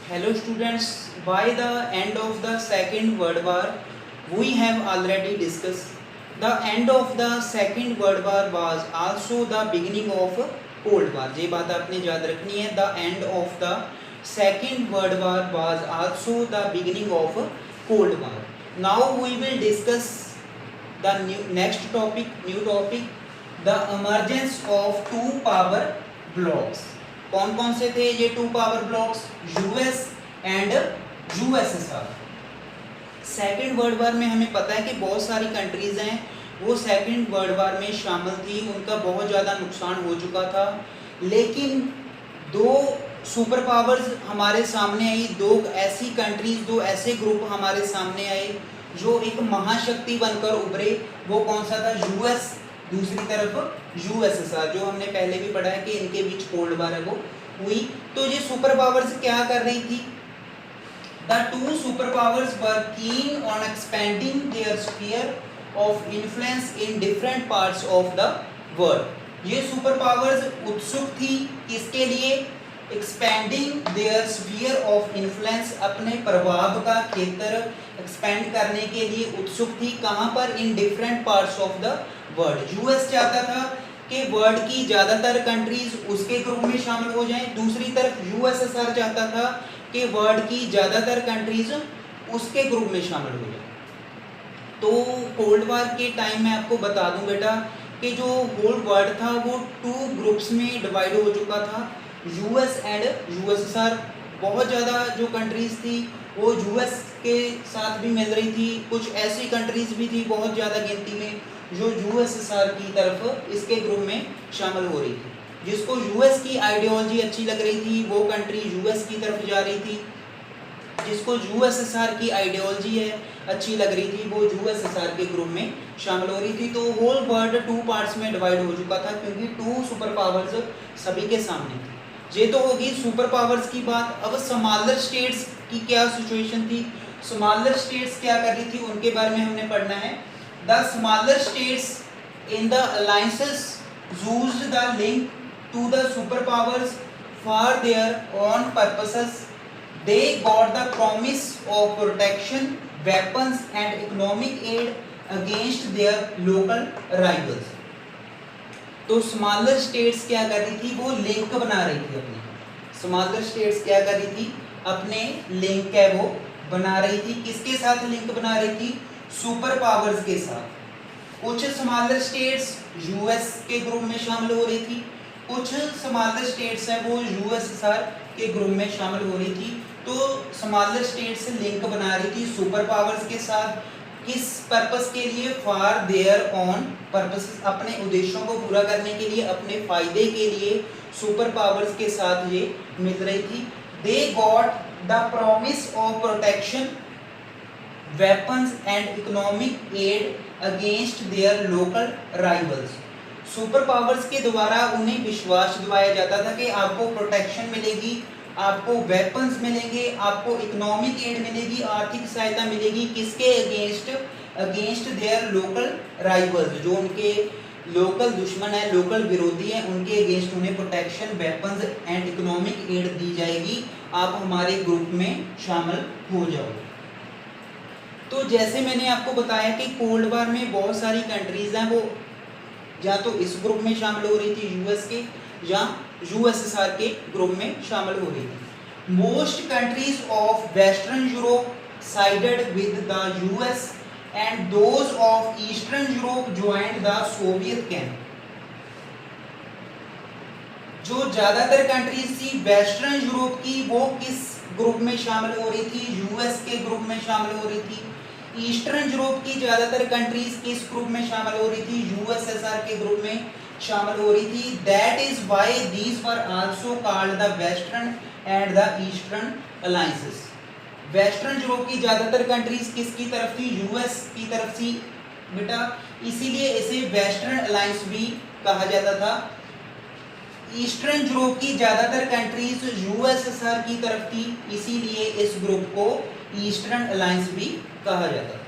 Hello students, by the end of the Second World War, we have already discussed. The end of the Second World War was also the beginning of Cold War. ये बात आपने याद रखनी है. The end of the Second World War was also the beginning of Cold War. Now we will discuss the next topic, the emergence of two power blocks. कौन कौन से थे ये two power blocks? US and USSR. Second world war में हमें पता है कि बहुत सारी कंट्रीज हैं वो सेकेंड वर्ल्ड वार में शामिल थी, उनका बहुत ज़्यादा नुकसान हो चुका था. लेकिन दो सुपर पावर्स हमारे सामने आई, दो ऐसी कंट्रीज, दो ऐसे ग्रुप हमारे सामने आए जो एक महाशक्ति बनकर उभरे. वो कौन सा था? यूएस, दूसरी तरफ यूएसएसआर. जो हमने पहले भी पढ़ा है कि इनके बीच कोल्ड वार है वो हुई. तो ये सुपर पावर्स क्या कर रही थी? The two superpowers were keen on expanding their sphere of influence in different parts of the world. ये सुपर पावर्स उत्सुक थी किसके लिए? Expanding their sphere of influence, अपने प्रभाव का क्षेत्र एक्सपेंड करने के लिए उत्सुक थी. कहाँ पर? इन different parts of the world. US चाहता था कि वर्ल्ड की ज़्यादातर कंट्रीज उसके ग्रुप में शामिल हो जाएं. दूसरी तरफ यूएसएसआर चाहता था कि वर्ल्ड की ज़्यादातर कंट्रीज उसके ग्रुप में शामिल हो जाएं. तो कोल्ड वार के टाइम में आपको बता दूं बेटा कि जो होल वर्ल्ड था वो टू ग्रुप्स में डिवाइड हो चुका था. US and USSR. बहुत ज़्यादा जो कंट्रीज थी वो यूएस के साथ भी मिल रही थी. कुछ ऐसी कंट्रीज भी थी बहुत ज़्यादा गिनती में जो यूएसएसआर की तरफ इसके ग्रुप में शामिल हो रही थी. जिसको यूएस की आइडियोलॉजी अच्छी लग रही थी वो कंट्री यूएस की तरफ जा रही थी. जिसको यूएसएसआर की आइडियोलॉजी है अच्छी लग रही थी वो यूएसएसआर के ग्रुप में शामिल हो रही थी. तो होल वर्ल्ड टू पार्ट्स में डिवाइड हो चुका था क्योंकि टू सुपर पावर्स सभी के सामने थी. ये तो होगी सुपर पावर्स की बात. अब स्मॉलर स्टेट्स की क्या सिचुएशन थी? स्मॉलर स्टेट्स क्या कर रही थी उनके बारे में हमने पढ़ना है. The smaller states in the alliances used the link to the superpowers for their own purposes. They got the promise of protection, weapons and economic aid against their local rivals. तो स्मॉलर स्टेट्स क्या कर रही थी? वो link बना रही थी अपनी. स्मॉलर स्टेट्स क्या कर रही थी? अपने लिंक है वो बना रही थी. किसके साथ लिंक बना रही थी? सुपर पावर्स के साथ. कुछ स्मॉलर स्टेट्स यूएस के ग्रुप में शामिल हो रही थी, कुछ स्मॉलर स्टेट्स हैं वो यूएसएसआर के ग्रुप में शामिल हो रही थी. तो स्मॉलर स्टेट्स से लिंक बना रही थी सुपर पावर्स के साथ. किस पर्पस के लिए? फॉर देयर ऑन पर्पस, अपने उद्देश्यों को पूरा करने के लिए, अपने फायदे के लिए सुपर पावर्स के साथ ये मिल रही थी. They got the promise of protection, weapons and economic aid against their local rivals. Super powers के द्वारा उन्हें विश्वास दिलाया जाता था कि आपको प्रोटेक्शन मिलेगी, आपको वेपन्स मिलेंगे, आपको इकोनॉमिक एड मिलेगी, आर्थिक सहायता मिलेगी. किसके against? Against their local rivals. जो उनके लोकल दुश्मन है, लोकल विरोधी है, उनके अगेंस्ट उन्हें protection, weapons and economic aid दी जाएगी. आप हमारे ग्रुप में शामिल हो जाओगे. तो जैसे मैंने आपको बताया कि कोल्ड वार में बहुत सारी कंट्रीज हैं वो या तो इस ग्रुप में शामिल हो रही थी यूएस के, या यूएसएसआर के ग्रुप में शामिल हो रही थी. Most countries of western Europe sided with the US and those of eastern Europe joined the Soviet camp. जो ज्यादातर कंट्रीज थी वेस्टर्न यूरोप की वो किस ग्रुप में शामिल हो रही थी? यूएस के ग्रुप में शामिल हो रही थी. ईस्टर्न यूरोप की ज्यादातर कंट्रीज किस ग्रुप में शामिल हो रही थी? यूएसएसआर के ग्रुप में शामिल हो रही थी. That is why these were also called the western and the eastern alliances. Western Europe की ज्यादातर कंट्रीज किसकी तरफ थी? यूएस की तरफ थी बेटा, इसीलिए इसे वेस्टर्न अलायंस भी कहा जाता था. ईस्टर्न यूरोप की ज्यादातर कंट्रीज यूएसएसआर की तरफ थी, इसीलिए इस ग्रुप को ईस्टर्न अलायंस भी कहा जाता है.